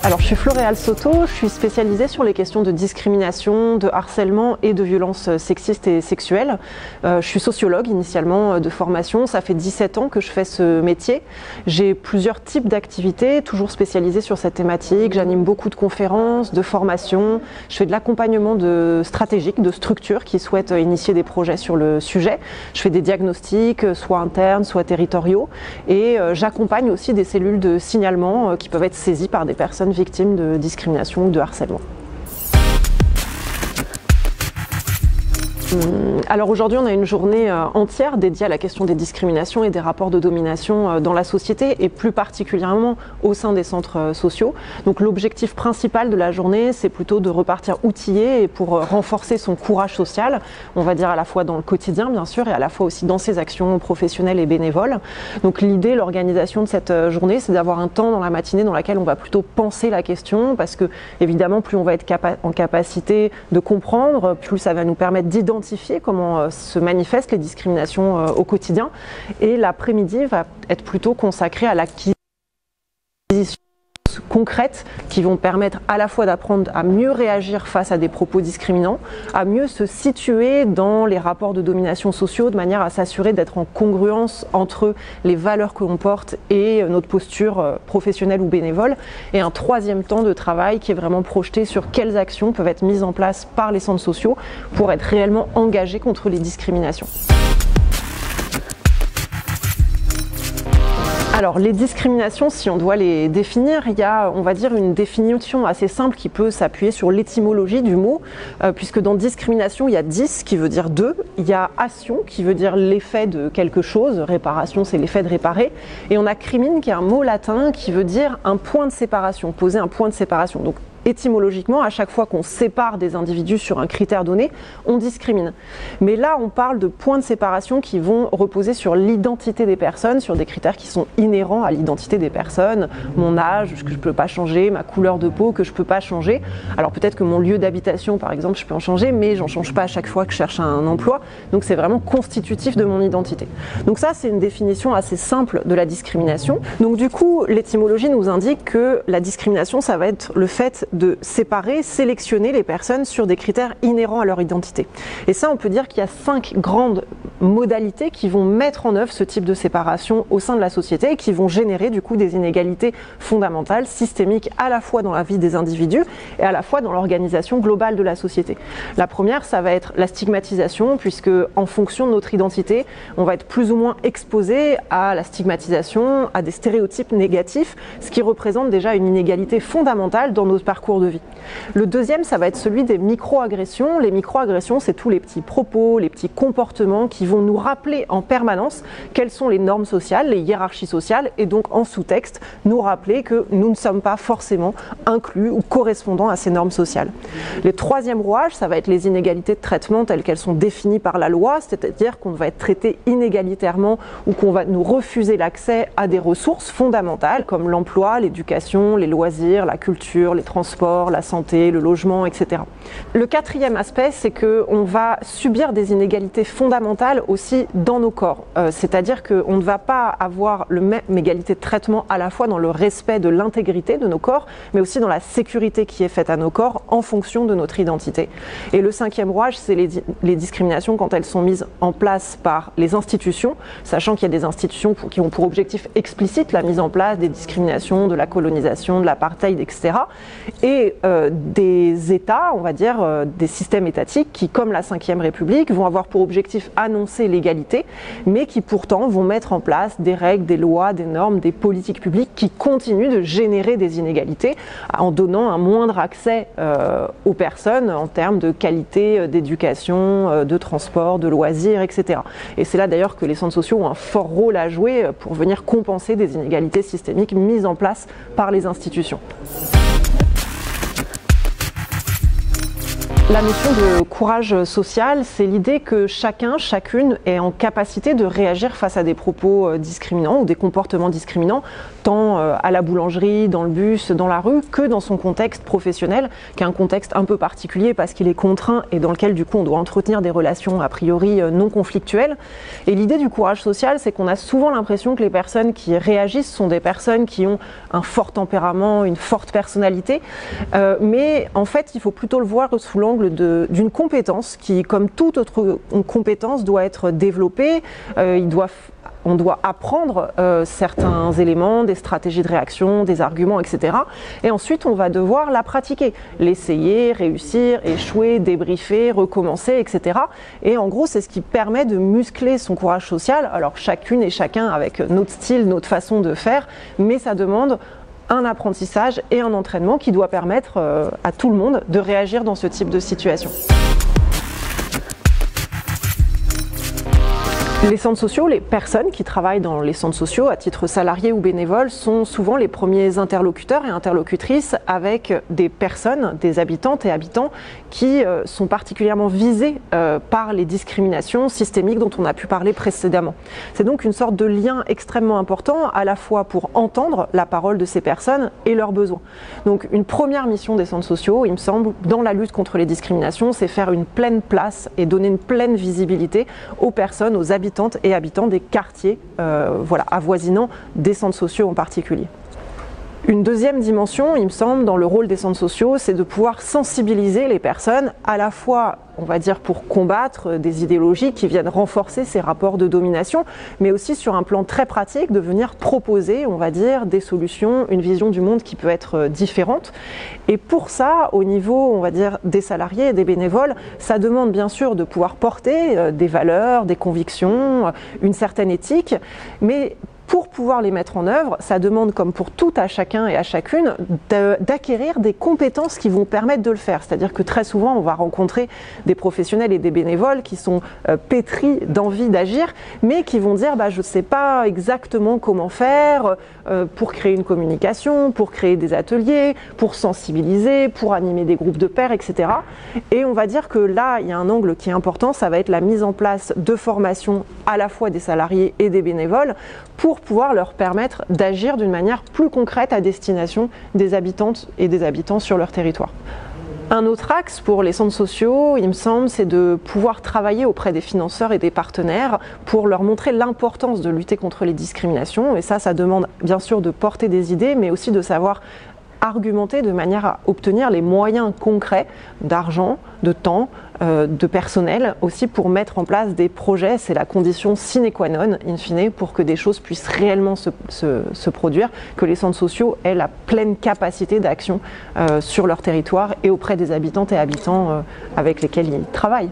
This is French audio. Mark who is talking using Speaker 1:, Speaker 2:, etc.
Speaker 1: Alors, je suis Floréal Soto, je suis spécialisée sur les questions de discrimination, de harcèlement et de violences sexistes et sexuelles. Je suis sociologue initialement de formation, ça fait 17 ans que je fais ce métier. J'ai plusieurs types d'activités, toujours spécialisées sur cette thématique. J'anime beaucoup de conférences, de formations, je fais de l'accompagnement stratégique, de structures qui souhaitent initier des projets sur le sujet. Je fais des diagnostics, soit internes, soit territoriaux, et j'accompagne aussi des cellules de signalement qui peuvent être saisies par des personnes victimes de discrimination ou de harcèlement. Alors aujourd'hui, on a une journée entière dédiée à la question des discriminations et des rapports de domination dans la société et plus particulièrement au sein des centres sociaux. Donc l'objectif principal de la journée, c'est plutôt de repartir outillé et pour renforcer son courage social, on va dire à la fois dans le quotidien bien sûr et à la fois aussi dans ses actions professionnelles et bénévoles. Donc l'idée, l'organisation de cette journée, c'est d'avoir un temps dans la matinée dans laquelle on va plutôt penser la question parce que évidemment plus on va être en capacité de comprendre, plus ça va nous permettre d'identifier comment se manifestent les discriminations au quotidien. Et l'après-midi va être plutôt consacré à l'acquisition concrètes qui vont permettre à la fois d'apprendre à mieux réagir face à des propos discriminants, à mieux se situer dans les rapports de domination sociaux de manière à s'assurer d'être en congruence entre les valeurs que l'on porte et notre posture professionnelle ou bénévole. Et un troisième temps de travail qui est vraiment projeté sur quelles actions peuvent être mises en place par les centres sociaux pour être réellement engagés contre les discriminations. Alors les discriminations, si on doit les définir, il y a, on va dire, une définition assez simple qui peut s'appuyer sur l'étymologie du mot, puisque dans discrimination, il y a dis qui veut dire deux, il y a ation qui veut dire l'effet de quelque chose, réparation c'est l'effet de réparer, et on a crimine qui est un mot latin qui veut dire un point de séparation, poser un point de séparation. Donc étymologiquement, à chaque fois qu'on sépare des individus sur un critère donné, on discrimine. Mais là, on parle de points de séparation qui vont reposer sur l'identité des personnes, sur des critères qui sont inhérents à l'identité des personnes, mon âge, que je ne peux pas changer, ma couleur de peau, que je ne peux pas changer. Alors peut-être que mon lieu d'habitation, par exemple, je peux en changer, mais j'en change pas à chaque fois que je cherche un emploi. Donc c'est vraiment constitutif de mon identité. Donc ça, c'est une définition assez simple de la discrimination. Donc du coup, l'étymologie nous indique que la discrimination, ça va être le fait de séparer, sélectionner les personnes sur des critères inhérents à leur identité. Et ça, on peut dire qu'il y a 5 grandes modalités qui vont mettre en œuvre ce type de séparation au sein de la société et qui vont générer du coup des inégalités fondamentales, systémiques, à la fois dans la vie des individus et à la fois dans l'organisation globale de la société. La première, ça va être la stigmatisation, puisque en fonction de notre identité, on va être plus ou moins exposé à la stigmatisation, à des stéréotypes négatifs, ce qui représente déjà une inégalité fondamentale dans nos parcours de vie. Le deuxième, ça va être celui des micro-agressions. Les micro-agressions, c'est tous les petits propos, les petits comportements qui vont nous rappeler en permanence quelles sont les normes sociales, les hiérarchies sociales, et donc en sous-texte, nous rappeler que nous ne sommes pas forcément inclus ou correspondants à ces normes sociales. Le troisième rouage, ça va être les inégalités de traitement telles qu'elles sont définies par la loi, c'est-à-dire qu'on va être traité inégalitairement ou qu'on va nous refuser l'accès à des ressources fondamentales comme l'emploi, l'éducation, les loisirs, la culture, les transports, la santé, le logement, etc. Le quatrième aspect, c'est qu'on va subir des inégalités fondamentales aussi dans nos corps. C'est-à-dire qu'on ne va pas avoir la même égalité de traitement à la fois dans le respect de l'intégrité de nos corps, mais aussi dans la sécurité qui est faite à nos corps en fonction de notre identité. Et le cinquième rouage, c'est les discriminations quand elles sont mises en place par les institutions, sachant qu'il y a des institutions qui ont pour objectif explicite la mise en place des discriminations, de la colonisation, de l'apartheid, etc. Et des États, on va dire, des systèmes étatiques qui, comme la Ve République, vont avoir pour objectif annoncer l'égalité, mais qui pourtant vont mettre en place des règles, des lois, des normes, des politiques publiques qui continuent de générer des inégalités en donnant un moindre accès aux personnes en termes de qualité d'éducation, de transport, de loisirs, etc. Et c'est là d'ailleurs que les centres sociaux ont un fort rôle à jouer pour venir compenser des inégalités systémiques mises en place par les institutions. La notion de courage social, c'est l'idée que chacun, chacune est en capacité de réagir face à des propos discriminants ou des comportements discriminants, tant à la boulangerie, dans le bus, dans la rue, que dans son contexte professionnel, qui est un contexte un peu particulier parce qu'il est contraint et dans lequel du coup on doit entretenir des relations a priori non conflictuelles. Et l'idée du courage social, c'est qu'on a souvent l'impression que les personnes qui réagissent sont des personnes qui ont un fort tempérament, une forte personnalité, mais en fait il faut plutôt le voir sous l'angle d'une compétence qui, comme toute autre compétence, doit être développée. On doit apprendre certains éléments, des stratégies de réaction, des arguments, etc. Et ensuite, on va devoir la pratiquer, l'essayer, réussir, échouer, débriefer, recommencer, etc. Et en gros, c'est ce qui permet de muscler son courage social. Alors, chacune et chacun avec notre style, notre façon de faire, mais ça demande un apprentissage et un entraînement qui doit permettre à tout le monde de réagir dans ce type de situation. Les centres sociaux, les personnes qui travaillent dans les centres sociaux à titre salarié ou bénévole sont souvent les premiers interlocuteurs et interlocutrices avec des personnes, des habitantes et habitants qui sont particulièrement visés par les discriminations systémiques dont on a pu parler précédemment. C'est donc une sorte de lien extrêmement important à la fois pour entendre la parole de ces personnes et leurs besoins. Donc une première mission des centres sociaux, il me semble, dans la lutte contre les discriminations, c'est faire une pleine place et donner une pleine visibilité aux personnes, aux habitantes et habitants des quartiers avoisinant des centres sociaux en particulier. Une deuxième dimension, il me semble, dans le rôle des centres sociaux, c'est de pouvoir sensibiliser les personnes à la fois, on va dire, pour combattre des idéologies qui viennent renforcer ces rapports de domination, mais aussi sur un plan très pratique, de venir proposer, on va dire, des solutions, une vision du monde qui peut être différente. Et pour ça, au niveau, on va dire, des salariés et des bénévoles, ça demande bien sûr de pouvoir porter des valeurs, des convictions, une certaine éthique, mais pour pouvoir les mettre en œuvre, ça demande, comme pour tout à chacun et à chacune, d'acquérir des compétences qui vont permettre de le faire. C'est-à-dire que très souvent, on va rencontrer des professionnels et des bénévoles qui sont pétris d'envie d'agir, mais qui vont dire je ne sais pas exactement comment faire pour créer une communication, pour créer des ateliers, pour sensibiliser, pour animer des groupes de pairs, etc. Et on va dire que là, il y a un angle qui est important, ça va être la mise en place de formations à la fois des salariés et des bénévoles pour pouvoir leur permettre d'agir d'une manière plus concrète à destination des habitantes et des habitants sur leur territoire. Un autre axe pour les centres sociaux, il me semble, c'est de pouvoir travailler auprès des financeurs et des partenaires pour leur montrer l'importance de lutter contre les discriminations. Et ça demande bien sûr de porter des idées, mais aussi de savoir argumenter de manière à obtenir les moyens concrets d'argent, de temps, de personnel aussi pour mettre en place des projets. C'est la condition sine qua non, in fine, pour que des choses puissent réellement se produire, que les centres sociaux aient la pleine capacité d'action sur leur territoire et auprès des habitantes et habitants avec lesquels ils travaillent.